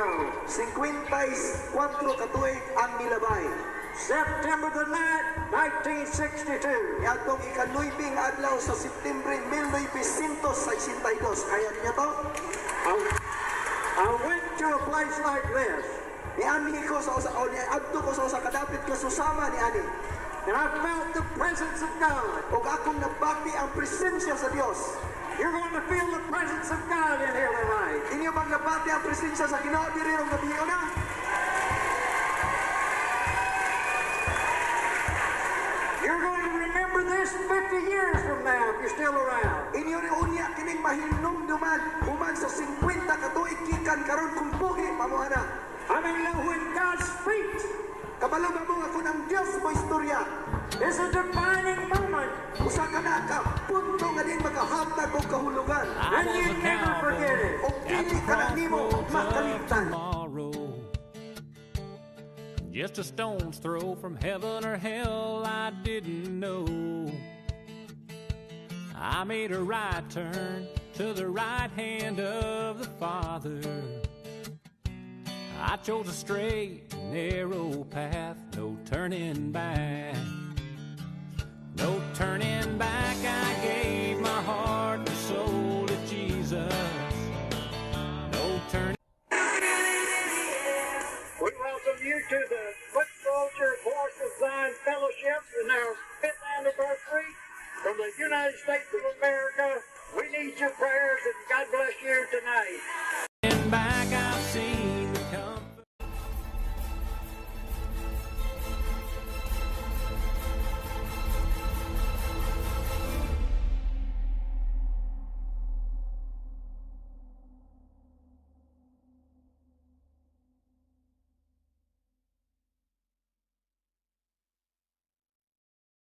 ago. 54 katuig ang milabay. September the 9th, 1962. Yatong ikaluybing adlaw sa September 1962. Kaya niya to? I went to a place like this. Niani ko sa adto ko sa kadapit ka susama ni ani. And I felt the presence of God. Og akong nabati ang presensya sa Dios. You're going to feel the presence of God in here tonight. Inyo bang nabati ang presensya sa Ginoo diri rong gabi na? You're going to remember this 50 years from now if you're still around. Inyo rin unya kining mahinumduman human sa 50 katuig gikan karon kung buhi pamuhana. I mean, when God speaks, Kabalo ba mo ako ng Dios mo istorya? it's a defining moment. Usa ka na ka punto nga din makahatag og kahulugan. And you never forget it. Og dili ka na nimo makalimtan. Tomorrow, just a stone's throw from heaven or hell, I didn't know. I made a right turn to the right hand of the Father. I chose a straight, narrow path, no turning back. No turning back, I gave my heart and soul to Jesus. No turning. We welcome you to the Foot Soldier Force of Zion Fellowship in our 5th anniversary from the United States of America. We need your prayers and God bless you tonight.